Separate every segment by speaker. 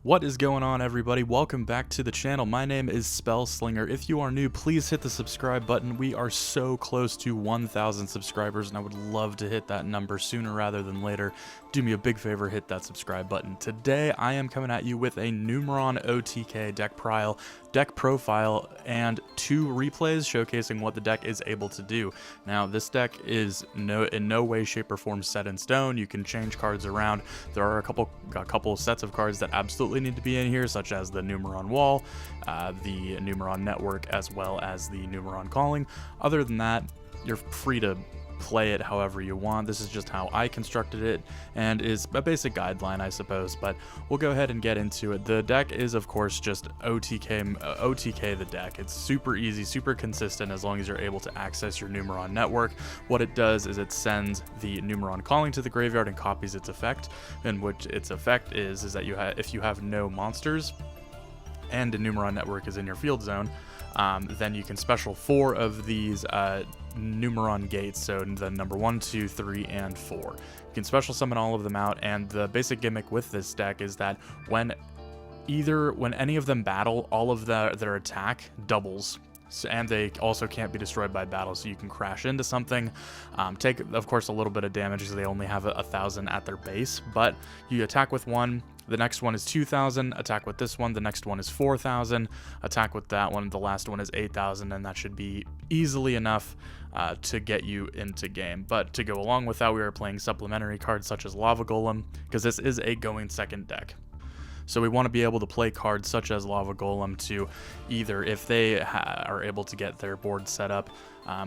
Speaker 1: What is going on, everybody? Welcome back to the channel. My name is Spellslinger. If you are new, please hit the subscribe button. We are so close to 1,000 subscribers, and I would love to hit that number sooner rather than later. Do me a big favor, hit that subscribe button. Today, I am coming at you with a Numeron OTK deck profile, and 2 replays showcasing what the deck is able to do. Now, this deck is in no way, shape, or form set in stone. You can change cards around. There are a couple sets of cards that absolutely need to be in here, such as the Numeron Wall, the Numeron Network, as well as the Numeron Calling. Other than that, you're free to play it however you want. This is just how I constructed it and is a basic guideline, I suppose, but we'll go ahead and get into it. The deck is, of course, just OTK the deck. It's super easy, super consistent as long as you're able to access your Numeron Network. What it does is it sends the Numeron Calling to the graveyard and copies its effect, and which its effect is that if you have no monsters and a Numeron Network is in your field zone, then you can special 4 of these Numeron gates, so the number 1, 2, 3, and 4. You can special summon all of them out, and the basic gimmick with this deck is that when any of them battle, all of their attack doubles. And they also can't be destroyed by battle, so you can crash into something, take, of course, a little bit of damage because they only have 1,000 at their base, but you attack with one, the next one is 2,000, attack with this one, the next one is 4,000, attack with that one, the last one is 8,000, and that should be easily enough to get you into game. But to go along with that, we are playing supplementary cards such as Lava Golem, because this is a going second deck. So we want to be able to play cards such as Lava Golem to either, if they are able to get their board set up,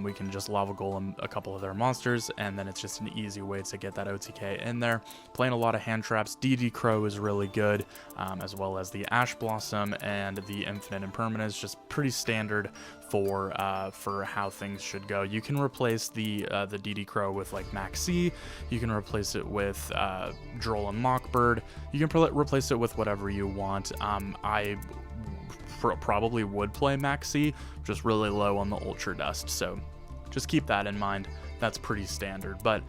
Speaker 1: we can just Lava Golem a couple of their monsters, and then it's just an easy way to get that OTK in there. Playing a lot of hand traps. DD Crow is really good, as well as the Ash Blossom and the Infinite Impermanence, just pretty standard for how things should go. You can replace the DD Crow with like Maxi. You can replace it with Droll and Mockbird. You can replace it with whatever you want. I probably would play Maxi, just really low on the Ultra Dust, so just keep that in mind. That's pretty standard, but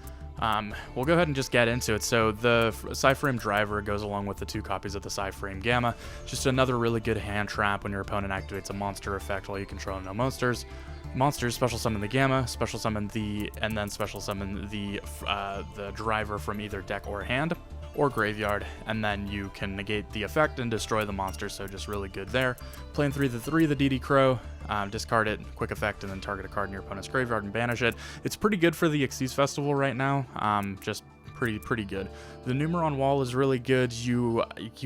Speaker 1: we'll go ahead and just get into it. So the Psyframe Driver goes along with the 2 copies of the Psyframe Gamma. Just another really good hand trap when your opponent activates a monster effect while you control no monsters. Special summon the Gamma, special summon and then special summon the Driver from either deck or hand or graveyard, and then you can negate the effect and destroy the monster, so just really good there. Playing 3 the DD Crow, discard it, quick effect, and then target a card in your opponent's graveyard and banish it. It's pretty good for the Xyz Festival right now, just pretty good. The Numeron Wall is really good. You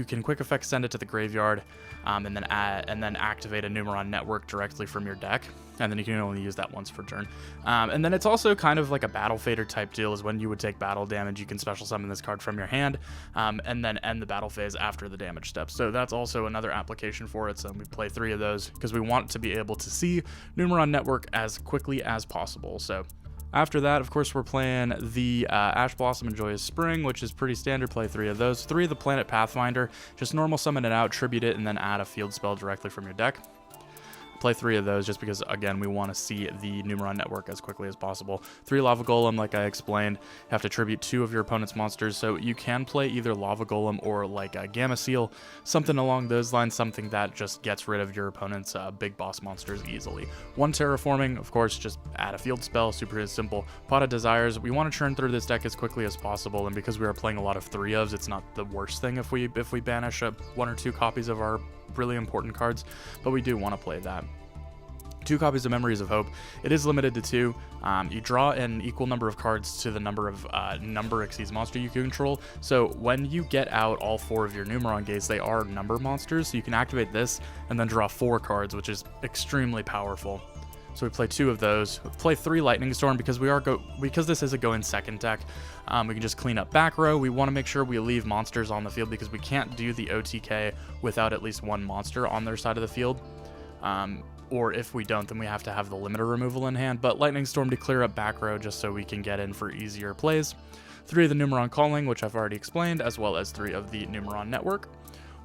Speaker 1: can quick effect send it to the graveyard, and then activate a Numeron Network directly from your deck, and then you can only use that once per turn. And then it's also kind of like a Battle Fader type deal, is when you would take battle damage, you can special summon this card from your hand, and then end the battle phase after the damage step. So that's also another application for it. So we play 3 of those because we want to be able to see Numeron Network as quickly as possible. So after that, of course, we're playing the Ash Blossom and Joyous Spring, which is pretty standard. Play 3 of those. 3 of the Planet Pathfinder. Just normal summon it out, tribute it, and then add a field spell directly from your deck. Play 3 of those just because, again, we want to see the Numeron Network as quickly as possible. 3 Lava Golem, like I explained, you have to tribute 2 of your opponent's monsters, so you can play either Lava Golem or like a Gamma Seal, something along those lines, something that just gets rid of your opponent's big boss monsters easily. 1 Terraforming, of course, just add a field spell, super simple. Pot of Desires, we want to churn through this deck as quickly as possible, and because we are playing a lot of 3-ofs, it's not the worst thing if we banish 1 or 2 copies of our really important cards, but we do want to play that. 2 copies of Memories of Hope. It is limited to 2. You draw an equal number of cards to the number of Xyz monster you control. So when you get out all 4 of your Numeron gates, they are number monsters. So you can activate this and then draw 4 cards, which is extremely powerful. So we play 2 of those. We play 3 Lightning Storm because because this is a going second deck. We can just clean up back row. We want to make sure we leave monsters on the field because we can't do the OTK without at least 1 monster on their side of the field. Or if we don't, then we have to have the limiter removal in hand, but Lightning Storm to clear up back row just so we can get in for easier plays. 3 of the Numeron Calling, which I've already explained, as well as 3 of the Numeron Network.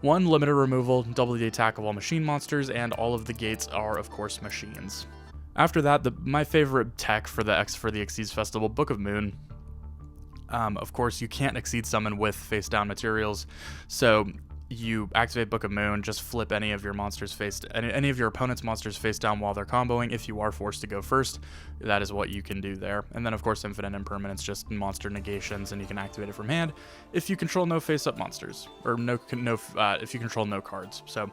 Speaker 1: 1 limiter removal, double the attack of all machine monsters, and all of the gates are, of course, machines. After that, my favorite tech for the Xyz Festival, Book of Moon. Of course, you can't Xyz summon with face down materials, so you activate Book of Moon, just flip any of your monsters any of your opponent's monsters face down while they're comboing. If you are forced to go first, that is what you can do there. And then of course Infinite Impermanence, just monster negations, and you can activate it from hand if you control no face-up monsters, or if you control no cards. So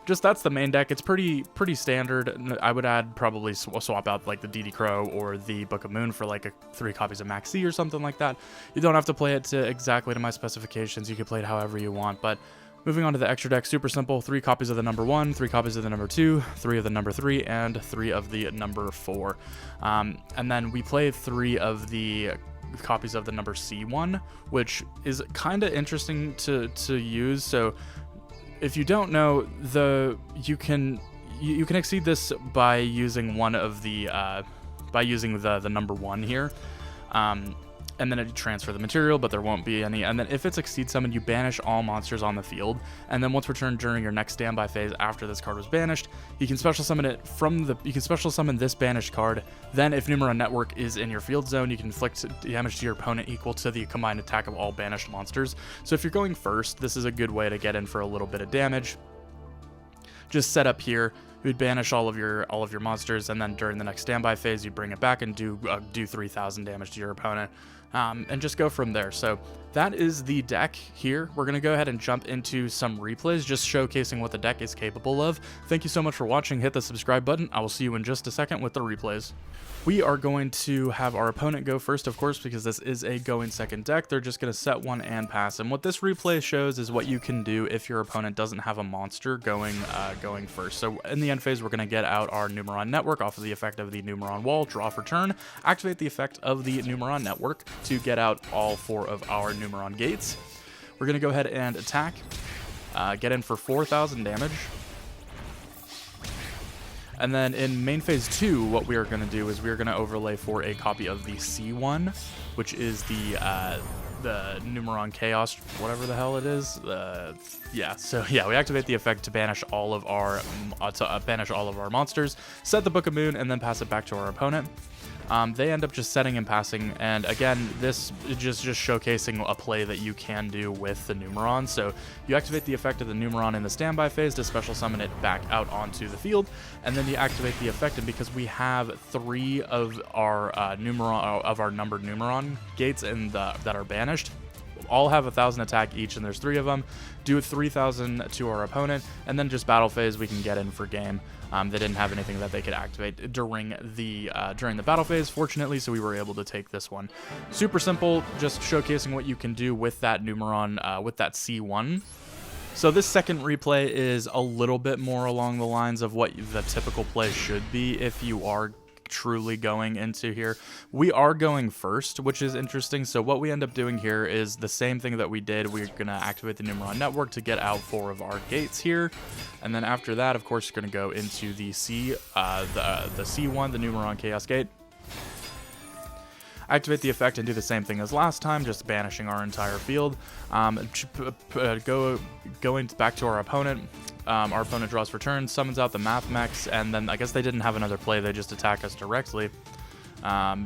Speaker 1: just that's the main deck. It's pretty standard. I would add probably swap out like the DD Crow or the Book of Moon for like 3 copies of Max C or something like that. You don't have to play it exactly to my specifications. You can play it however you want, but moving on to the extra deck, super simple. 3 copies of the number 1, 3 copies of the number 2, 3 of the number 3, and 3 of the number 4. And then we play 3 of the copies of the number C1, which is kind of interesting to use. So if you don't know, you can exceed this by using one of the the number 1 here. And then it transfer the material, but there won't be any. And then if it's Exceed Summon, you banish all monsters on the field. And then once returned during your next standby phase after this card was banished, you can special summon it you can special summon this banished card. Then if Numeron Network is in your field zone, you can inflict damage to your opponent equal to the combined attack of all banished monsters. So if you're going first, this is a good way to get in for a little bit of damage. Just set up here. You'd banish all of your monsters, and then during the next standby phase, you bring it back and do 3,000 damage to your opponent, and just go from there. So that is the deck here. We're gonna go ahead and jump into some replays, just showcasing what the deck is capable of. Thank you so much for watching. Hit the subscribe button. I will see you in just a second with the replays. We are going to have our opponent go first, of course, because this is a going second deck. They're just going to set 1 and pass. And what this replay shows is what you can do if your opponent doesn't have a monster going first. So in the end phase, we're going to get out our Numeron Network off of the effect of the Numeron Wall, draw for turn, activate the effect of the Numeron Network to get out all 4 of our Numeron gates. We're going to go ahead and attack, get in for 4,000 damage. And then in main phase 2, what we are going to do is we are going to overlay for a copy of the C1, which is the Numeron Chaos, whatever the hell it is. Yeah, so yeah, we activate the effect to banish all of our monsters, set the Book of Moon, and then pass it back to our opponent. They end up just setting and passing, and again, this is just showcasing a play that you can do with the Numeron. So you activate the effect of the Numeron in the standby phase to special summon it back out onto the field, and then you activate the effect, and because we have 3 of our numbered Numeron gates that are banished, all have 1,000 attack each, and there's 3 of them. Do 3,000 to our opponent, and then just battle phase, we can get in for game. They didn't have anything that they could activate during the battle phase, fortunately, so we were able to take this one. Super simple, just showcasing what you can do with that Numeron, with that C1. So this second replay is a little bit more along the lines of what the typical play should be if you are truly going into here. We are going first, which is interesting. So what we end up doing here is the same thing that we did. We're gonna activate the Numeron Network to get out 4 of our gates here, and then after that, of course, you're gonna go into the the C1, the Numeron Chaos Gate. Activate the effect and do the same thing as last time, just banishing our entire field. Going back to our opponent. Our opponent draws for turn, summons out the Math Mechs, and then I guess they didn't have another play, they just attack us directly,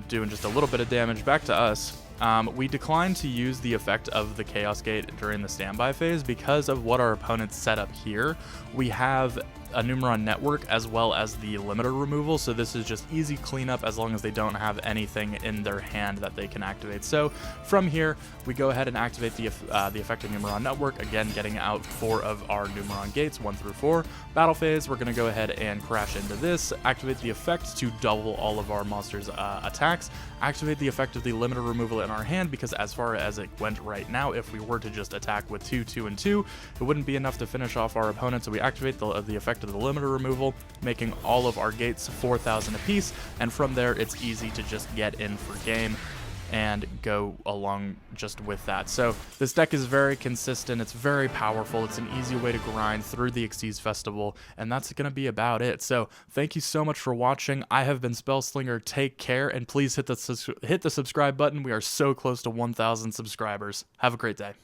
Speaker 1: doing just a little bit of damage back to us. We declined to use the effect of the Chaos Gate during the standby phase because of what our opponents set up here. We have a Numeron Network as well as the limiter removal, so this is just easy cleanup as long as they don't have anything in their hand that they can activate. So from here, we go ahead and activate the effect of Numeron Network, again getting out 4 of our Numeron gates, 1 through 4. Battle phase, we're going to go ahead and crash into this, activate the effect to double all of our monsters' attacks, activate the effect of the limiter removal in our hand, because as far as it went right now, if we were to just attack with 2, 2, and 2, it wouldn't be enough to finish off our opponent, so we activate the effect of the limiter removal, making all of our gates 4,000 apiece, and from there it's easy to just get in for game and go along just with that. So this deck is very consistent, it's very powerful, it's an easy way to grind through the Xyz Festival, and that's going to be about it. So thank you so much for watching. I have been Spellslinger, take care, and please hit the subscribe button. We are so close to 1,000 subscribers. Have a great day.